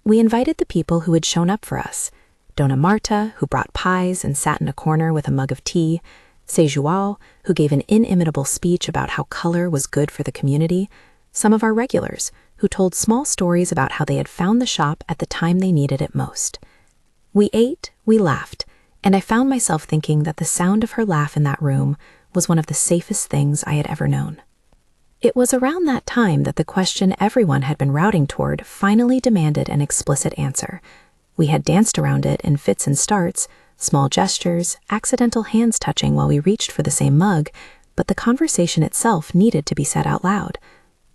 We invited the people who had shown up for us. Donna Marta, who brought pies and sat in a corner with a mug of tea. Sergioel, who gave an inimitable speech about how color was good for the community. Some of our regulars, who told small stories about how they had found the shop at the time they needed it most. We ate, we laughed, and I found myself thinking that the sound of her laugh in that room was one of the safest things I had ever known. It was around that time that the question everyone had been routing toward finally demanded an explicit answer. We had danced around it in fits and starts, small gestures, accidental hands touching while we reached for the same mug, but the conversation itself needed to be said out loud.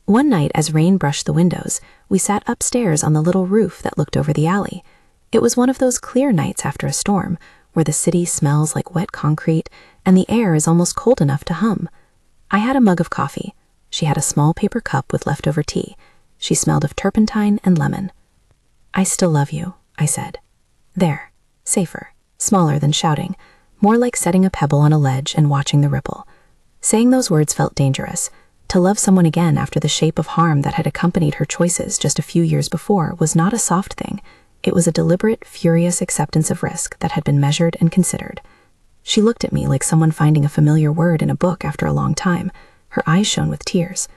One night, as rain brushed the windows, we sat upstairs on the little roof that looked over the alley. It was one of those clear nights after a storm, where the city smells like wet concrete and the air is almost cold enough to hum. I had a mug of coffee. She had a small paper cup with leftover tea. She smelled of turpentine and lemon. "I still love you," I said. There, safer, smaller than shouting, more like setting a pebble on a ledge and watching the ripple. Saying those words felt dangerous. To love someone again after the shape of harm that had accompanied her choices just a few years before was not a soft thing. It was a deliberate, furious acceptance of risk that had been measured and considered. She looked at me like someone finding a familiar word in a book after a long time. Her eyes shone with tears.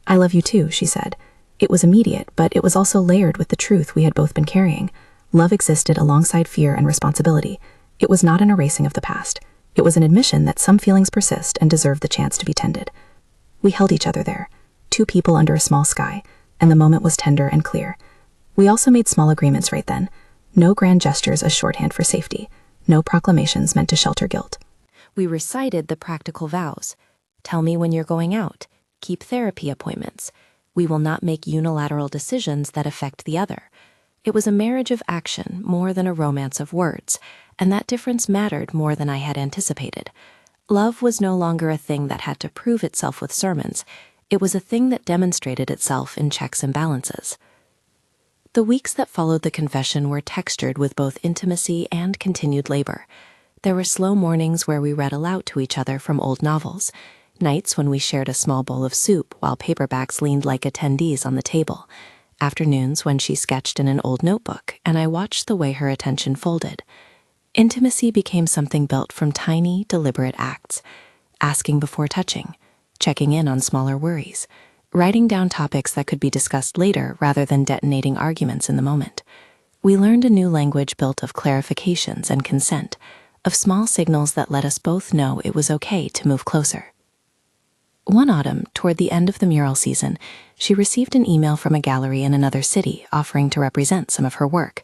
"I love you too," she said. It was immediate, but it was also layered with the truth we had both been carrying. Love existed alongside fear and responsibility. It was not an erasing of the past. It was an admission that some feelings persist and deserve the chance to be tended. We held each other there, 2 people under a small sky, and the moment was tender and clear. We also made small agreements right then. No grand gestures as shorthand for safety. No proclamations meant to shelter guilt. We recited the practical vows. Tell me when you're going out. Keep therapy appointments. We will not make unilateral decisions that affect the other. It was a marriage of action more than a romance of words, and that difference mattered more than I had anticipated. Love was no longer a thing that had to prove itself with sermons. It was a thing that demonstrated itself in checks and balances. The weeks that followed the confession were textured with both intimacy and continued labor. There were slow mornings where we read aloud to each other from old novels, nights when we shared a small bowl of soup while paperbacks leaned like attendees on the table, afternoons when she sketched in an old notebook and I watched the way her attention folded. Intimacy became something built from tiny, deliberate acts, asking before touching, checking in on smaller worries, writing down topics that could be discussed later rather than detonating arguments in the moment. We learned a new language built of clarifications and consent, of small signals that let us both know it was okay to move closer. One autumn, toward the end of the mural season, she received an email from a gallery in another city offering to represent some of her work.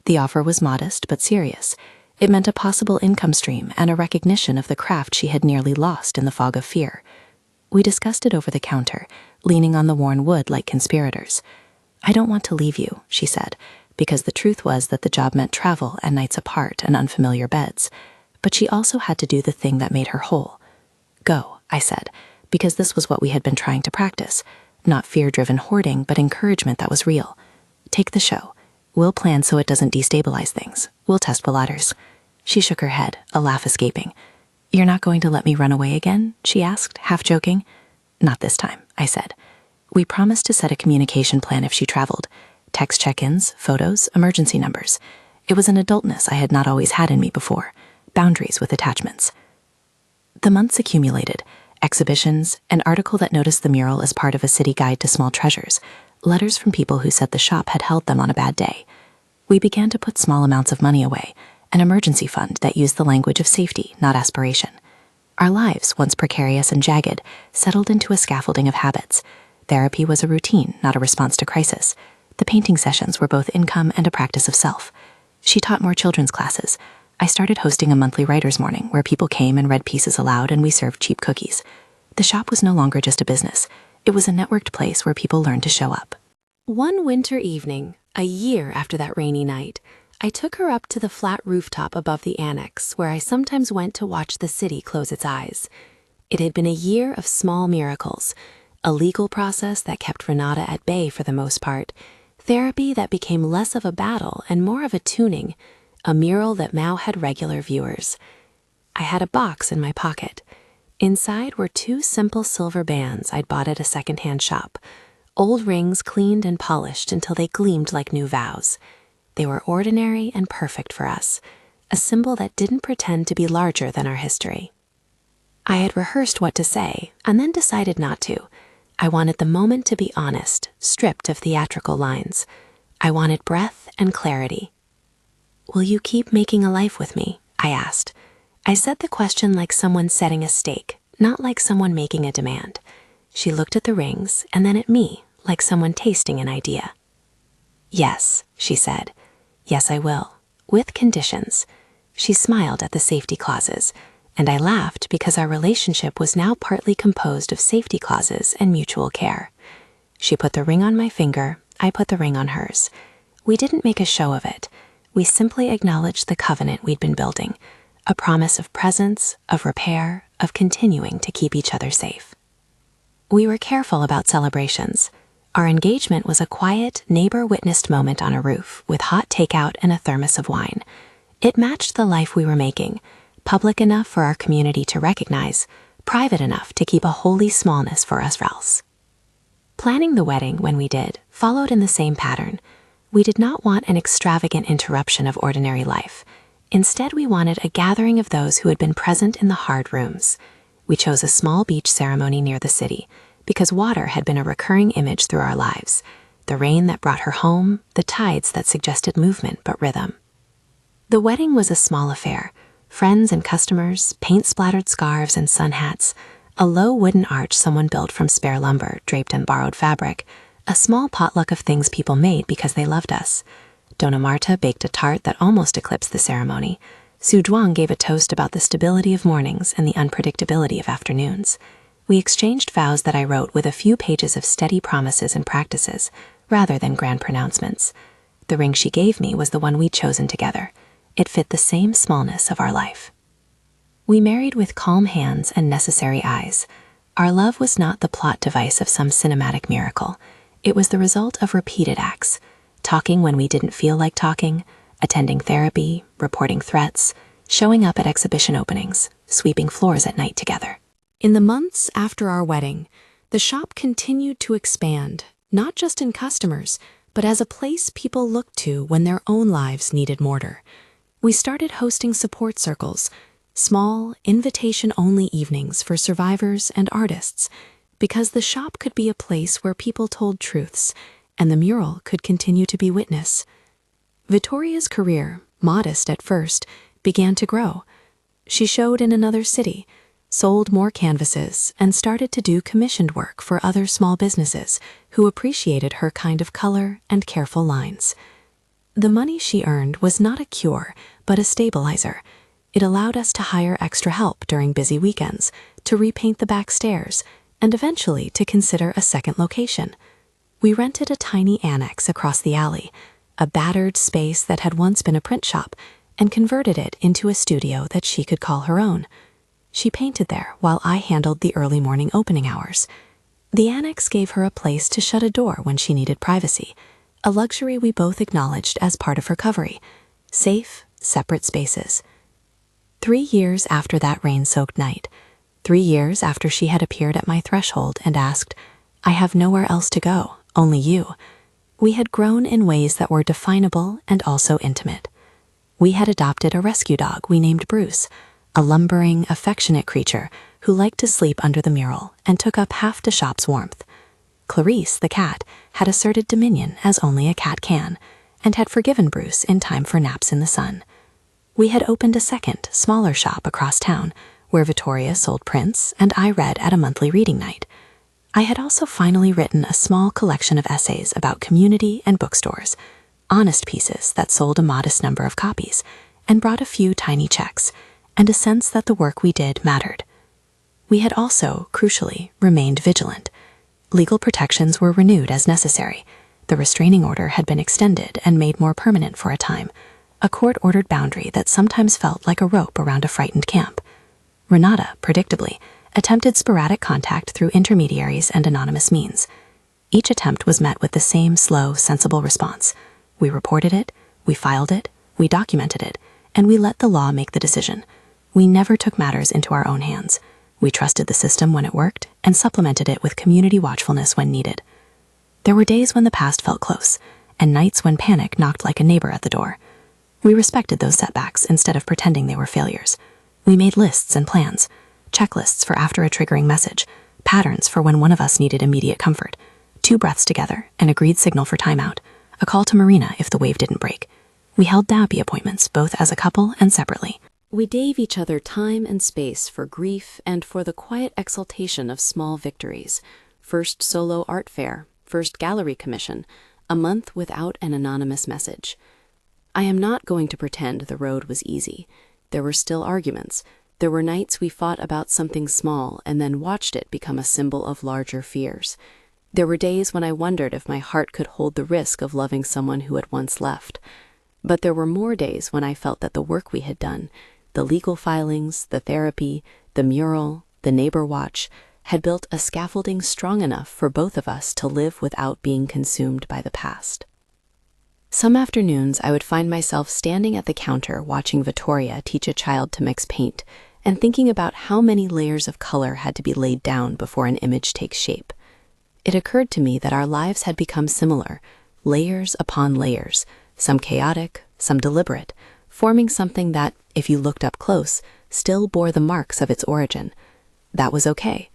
The offer was modest but serious. It meant a possible income stream and a recognition of the craft she had nearly lost in the fog of fear. We discussed it over the counter, leaning on the worn wood like conspirators. "I don't want to leave you," she said, because the truth was that the job meant travel and nights apart and unfamiliar beds. But she also had to do the thing that made her whole. "Go," I said, because this was what we had been trying to practice. Not fear-driven hoarding, but encouragement that was real. "Take the show. We'll plan so it doesn't destabilize things. We'll test ladders." She shook her head, a laugh escaping. "You're not going to let me run away again?" she asked, half joking. "Not this time," I said. We promised to set a communication plan if she traveled. Text check-ins, photos, emergency numbers. It was an adultness I had not always had in me before. Boundaries with attachments. The months accumulated. Exhibitions, an article that noticed the mural as part of a city guide to small treasures, letters from people who said the shop had held them on a bad day. We began to put small amounts of money away, an emergency fund that used the language of safety, not aspiration. Our lives, once precarious and jagged, settled into a scaffolding of habits. Therapy was a routine, not a response to crisis. The painting sessions were both income and a practice of self. She taught more children's classes. I started hosting a monthly writer's morning where people came and read pieces aloud and we served cheap cookies. The shop was no longer just a business. It was a networked place where people learned to show up. One winter evening, a year after that rainy night, I took her up to the flat rooftop above the annex where I sometimes went to watch the city close its eyes. It had been a year of small miracles, a legal process that kept Renata at bay for the most part, therapy that became less of a battle and more of a tuning, a mural that now had regular viewers. I had a box in my pocket. Inside were 2 simple silver bands I'd bought at a secondhand shop, old rings cleaned and polished until they gleamed like new vows. They were ordinary and perfect for us, a symbol that didn't pretend to be larger than our history. I had rehearsed what to say and then decided not to. I wanted the moment to be honest, stripped of theatrical lines. I wanted breath and clarity. "Will you keep making a life with me?" I asked. I said the question like someone setting a stake, not like someone making a demand. She looked at the rings and then at me, like someone tasting an idea. "Yes," she said. "Yes, I will. With conditions." She smiled at the safety clauses, and I laughed because our relationship was now partly composed of safety clauses and mutual care. She put the ring on my finger, I put the ring on hers. We didn't make a show of it. We simply acknowledged the covenant we'd been building, a promise of presence, of repair, of continuing to keep each other safe. We were careful about celebrations. Our engagement was a quiet, neighbor-witnessed moment on a roof with hot takeout and a thermos of wine. It matched the life we were making, public enough for our community to recognize, private enough to keep a holy smallness for us else. Planning the wedding, when we did, followed in the same pattern. We did not want an extravagant interruption of ordinary life. Instead, we wanted a gathering of those who had been present in the hard rooms. We chose a small beach ceremony near the city, because water had been a recurring image through our lives. The rain that brought her home, the tides that suggested movement but rhythm. The wedding was a small affair. Friends and customers, paint-splattered scarves and sun hats, a low wooden arch someone built from spare lumber draped in borrowed fabric, a small potluck of things people made because they loved us. Dona Marta baked a tart that almost eclipsed the ceremony. Su Zhuang gave a toast about the stability of mornings and the unpredictability of afternoons. We exchanged vows that I wrote with a few pages of steady promises and practices, rather than grand pronouncements. The ring she gave me was the one we'd chosen together. It fit the same smallness of our life. We married with calm hands and necessary eyes. Our love was not the plot device of some cinematic miracle. It was the result of repeated acts, talking when we didn't feel like talking, attending therapy, reporting threats, showing up at exhibition openings, sweeping floors at night together. In the months after our wedding, the shop continued to expand, not just in customers, but as a place people looked to when their own lives needed mortar. We started hosting support circles, small, invitation-only evenings for survivors and artists, because the shop could be a place where people told truths, and the mural could continue to be witness. Vittoria's career, modest at first, began to grow. She showed in another city, sold more canvases, and started to do commissioned work for other small businesses who appreciated her kind of color and careful lines. The money she earned was not a cure, but a stabilizer. It allowed us to hire extra help during busy weekends, to repaint the back stairs, and eventually to consider a second location. We rented a tiny annex across the alley, a battered space that had once been a print shop, and converted it into a studio that she could call her own. She painted there while I handled the early morning opening hours. The annex gave her a place to shut a door when she needed privacy, a luxury we both acknowledged as part of recovery. Safe, separate spaces. 3 years after that rain-soaked night, 3 years after she had appeared at my threshold and asked, "I have nowhere else to go, only you," we had grown in ways that were definable and also intimate. We had adopted a rescue dog we named Bruce, a lumbering, affectionate creature who liked to sleep under the mural and took up half the shop's warmth. Clarice, the cat, had asserted dominion as only a cat can, and had forgiven Bruce in time for naps in the sun. We had opened a second, smaller shop across town, where Vittoria sold prints and I read at a monthly reading night. I had also finally written a small collection of essays about community and bookstores, honest pieces that sold a modest number of copies, and brought a few tiny checks, and a sense that the work we did mattered. We had also, crucially, remained vigilant. Legal protections were renewed as necessary. The restraining order had been extended and made more permanent for a time, a court-ordered boundary that sometimes felt like a rope around a frightened camp. Renata, predictably, attempted sporadic contact through intermediaries and anonymous means. Each attempt was met with the same slow, sensible response. We reported it, we filed it, we documented it, and we let the law make the decision. We never took matters into our own hands. We trusted the system when it worked and supplemented it with community watchfulness when needed. There were days when the past felt close, and nights when panic knocked like a neighbor at the door. We respected those setbacks instead of pretending they were failures. We made lists and plans, checklists for after a triggering message, patterns for when one of us needed immediate comfort, 2 breaths together, an agreed signal for timeout, a call to Marina if the wave didn't break. We held therapy appointments both as a couple and separately. We gave each other time and space for grief and for the quiet exultation of small victories. First solo art fair, first gallery commission, a month without an anonymous message. I am not going to pretend the road was easy. There were still arguments. There were nights we fought about something small and then watched it become a symbol of larger fears. There were days when I wondered if my heart could hold the risk of loving someone who had once left. But there were more days when I felt that the work we had done, the legal filings, the therapy, the mural, the neighbor watch, had built a scaffolding strong enough for both of us to live without being consumed by the past. Some afternoons I would find myself standing at the counter watching Vittoria teach a child to mix paint and thinking about how many layers of color had to be laid down before an image takes shape. It occurred to me that our lives had become similar, layers upon layers, some chaotic, some deliberate, forming something that, if you looked up close, still bore the marks of its origin. That was okay.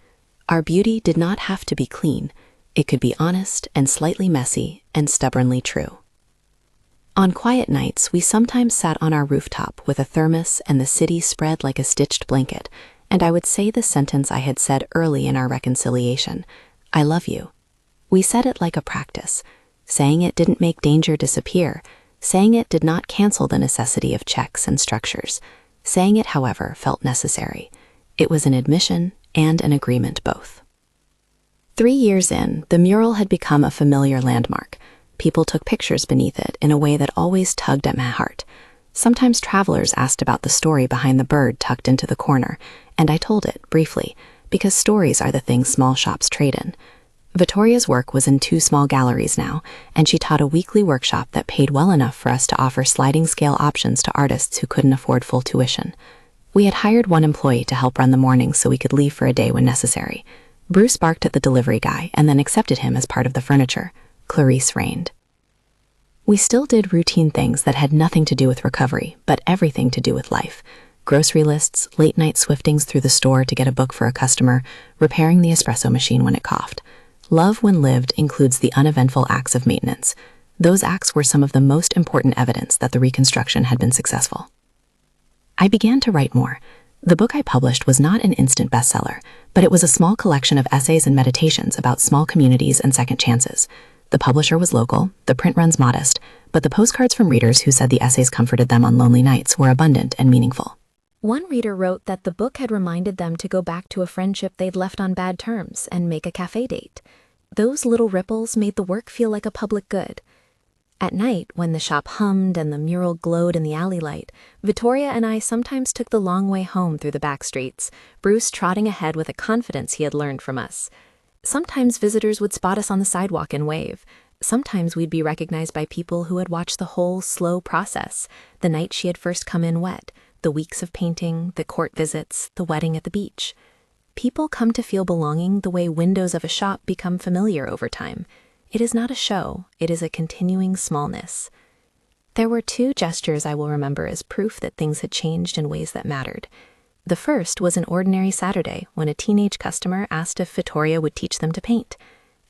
Our beauty did not have to be clean. It could be honest and slightly messy and stubbornly true. On quiet nights, we sometimes sat on our rooftop with a thermos and the city spread like a stitched blanket, and I would say the sentence I had said early in our reconciliation, "I love you." We said it like a practice. Saying it didn't make danger disappear. Saying it did not cancel the necessity of checks and structures. Saying it, however, felt necessary. It was an admission and an agreement both. 3 years in, the mural had become a familiar landmark. People took pictures beneath it in a way that always tugged at my heart. Sometimes travelers asked about the story behind the bird tucked into the corner, and I told it, briefly, because stories are the things small shops trade in. Vittoria's work was in 2 small galleries now, and she taught a weekly workshop that paid well enough for us to offer sliding scale options to artists who couldn't afford full tuition. We had hired 1 employee to help run the mornings so we could leave for a day when necessary. Bruce barked at the delivery guy and then accepted him as part of the furniture. Clarice reigned. We still did routine things that had nothing to do with recovery, but everything to do with life. Grocery lists, late-night swiftings through the store to get a book for a customer, repairing the espresso machine when it coughed. Love when lived includes the uneventful acts of maintenance. Those acts were some of the most important evidence that the reconstruction had been successful. I began to write more. The book I published was not an instant bestseller, but it was a small collection of essays and meditations about small communities and second chances. The publisher was local, the print runs modest, but the postcards from readers who said the essays comforted them on lonely nights were abundant and meaningful. One reader wrote that the book had reminded them to go back to a friendship they'd left on bad terms and make a cafe date. Those little ripples made the work feel like a public good. At night, when the shop hummed and the mural glowed in the alley light, Vittoria and I sometimes took the long way home through the back streets, Bruce trotting ahead with a confidence he had learned from us. Sometimes visitors would spot us on the sidewalk and wave. Sometimes we'd be recognized by people who had watched the whole slow process, the night she had first come in wet, the weeks of painting, the court visits, the wedding at the beach. People come to feel belonging the way windows of a shop become familiar over time. It is not a show, it is a continuing smallness. There were 2 gestures I will remember as proof that things had changed in ways that mattered. The first was an ordinary Saturday when a teenage customer asked if Vittoria would teach them to paint.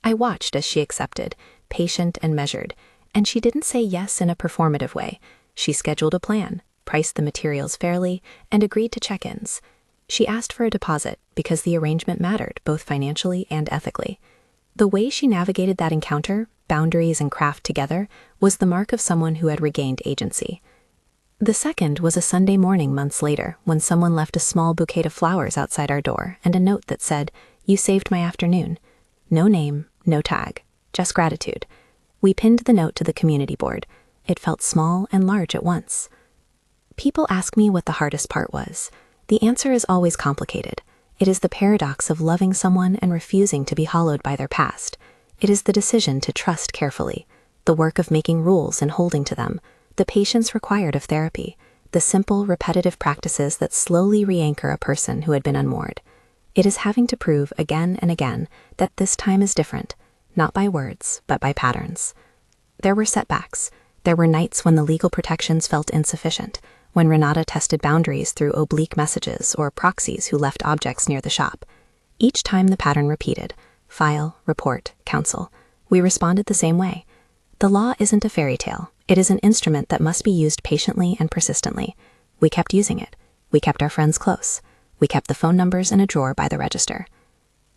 I watched as she accepted, patient and measured, and she didn't say yes in a performative way. She scheduled a plan, priced the materials fairly, and agreed to check-ins. She asked for a deposit because the arrangement mattered both financially and ethically. The way she navigated that encounter, boundaries and craft together, was the mark of someone who had regained agency. The second was a Sunday morning months later when someone left a small bouquet of flowers outside our door and a note that said, "You saved my afternoon." No name, no tag, just gratitude. We pinned the note to the community board. It felt small and large at once. People ask me what the hardest part was. The answer is always complicated. It is the paradox of loving someone and refusing to be hollowed by their past. It is the decision to trust carefully, the work of making rules and holding to them, the patience required of therapy, the simple, repetitive practices that slowly re-anchor a person who had been unmoored. It is having to prove again and again that this time is different, not by words, but by patterns. There were setbacks. There were nights when the legal protections felt insufficient, when Renata tested boundaries through oblique messages or proxies who left objects near the shop. Each time the pattern repeated, file, report, counsel, we responded the same way. The law isn't a fairy tale. It is an instrument that must be used patiently and persistently. We kept using it. We kept our friends close. We kept the phone numbers in a drawer by the register.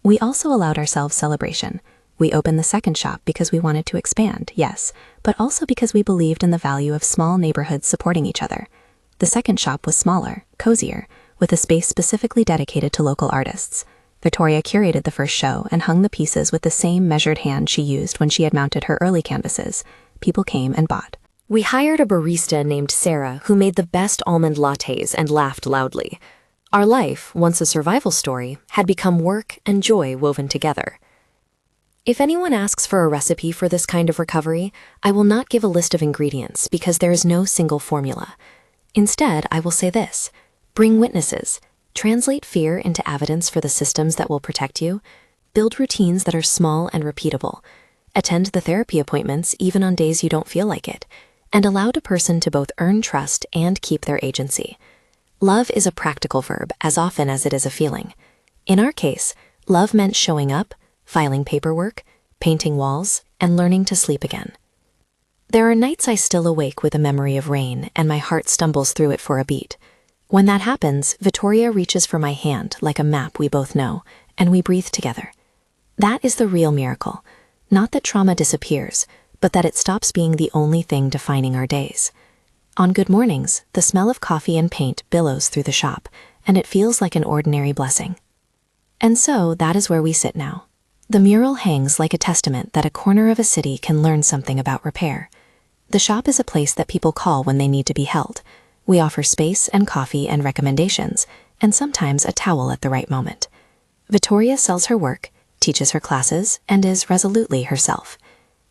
We also allowed ourselves celebration. We opened the second shop because we wanted to expand, yes, but also because we believed in the value of small neighborhoods supporting each other. The second shop was smaller, cozier, with a space specifically dedicated to local artists. Vittoria curated the first show and hung the pieces with the same measured hand she used when she had mounted her early canvases. People came and bought. We hired a barista named Sarah who made the best almond lattes and laughed loudly. Our life, once a survival story, had become work and joy woven together. If anyone asks for a recipe for this kind of recovery, I will not give a list of ingredients because there is no single formula. Instead, I will say this: bring witnesses, translate fear into evidence for the systems that will protect you, build routines that are small and repeatable, attend the therapy appointments even on days you don't feel like it, and allow a person to both earn trust and keep their agency. Love is a practical verb as often as it is a feeling. In our case, love meant showing up, filing paperwork, painting walls, and learning to sleep again. There are nights I still awake with a memory of rain and my heart stumbles through it for a beat. When that happens, Vittoria reaches for my hand like a map we both know, and we breathe together. That is the real miracle. Not that trauma disappears, but that it stops being the only thing defining our days. On good mornings, the smell of coffee and paint billows through the shop, and it feels like an ordinary blessing. And so that is where we sit now. The mural hangs like a testament that a corner of a city can learn something about repair. The shop is a place that people call when they need to be held. We offer space and coffee and recommendations, and sometimes a towel at the right moment. Vittoria sells her work, teaches her classes, and is resolutely herself.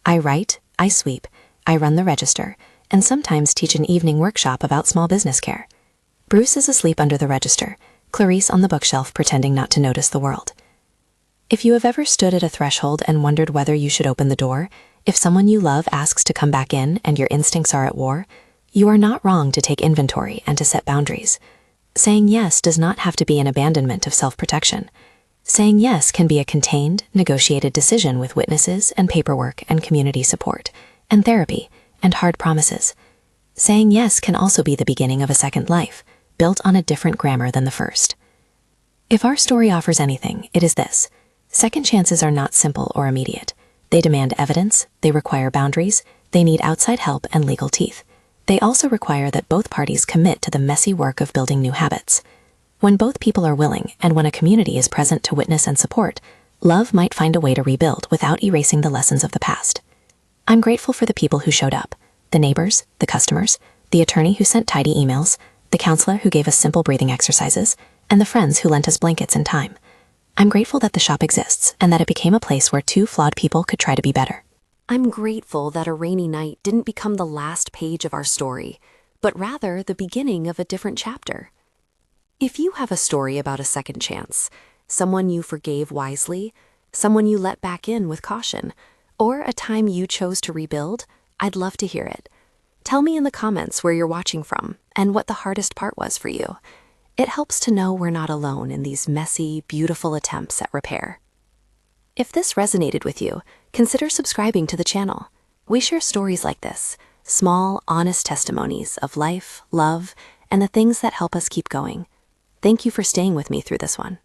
I write, I sweep, I run the register, and sometimes teach an evening workshop about small business care. Bruce is asleep under the register, Clarice on the bookshelf pretending not to notice the world. If you have ever stood at a threshold and wondered whether you should open the door, if someone you love asks to come back in and your instincts are at war, you are not wrong to take inventory and to set boundaries. Saying yes does not have to be an abandonment of self-protection. Saying yes can be a contained, negotiated decision with witnesses and paperwork and community support, and therapy, and hard promises. Saying yes can also be the beginning of a second life, built on a different grammar than the first. If our story offers anything, it is this. Second chances are not simple or immediate. They demand evidence, they require boundaries, they need outside help and legal teeth. They also require that both parties commit to the messy work of building new habits. When both people are willing, and when a community is present to witness and support, love might find a way to rebuild without erasing the lessons of the past. I'm grateful for the people who showed up, the neighbors, the customers, the attorney who sent tidy emails, the counselor who gave us simple breathing exercises, and the friends who lent us blankets and time. I'm grateful that the shop exists and that it became a place where two flawed people could try to be better. I'm grateful that a rainy night didn't become the last page of our story, but rather the beginning of a different chapter. If you have a story about a second chance, someone you forgave wisely, someone you let back in with caution, or a time you chose to rebuild, I'd love to hear it. Tell me in the comments where you're watching from and what the hardest part was for you. It helps to know we're not alone in these messy, beautiful attempts at repair. If this resonated with you, consider subscribing to the channel. We share stories like this, small, honest testimonies of life, love, and the things that help us keep going. Thank you for staying with me through this one.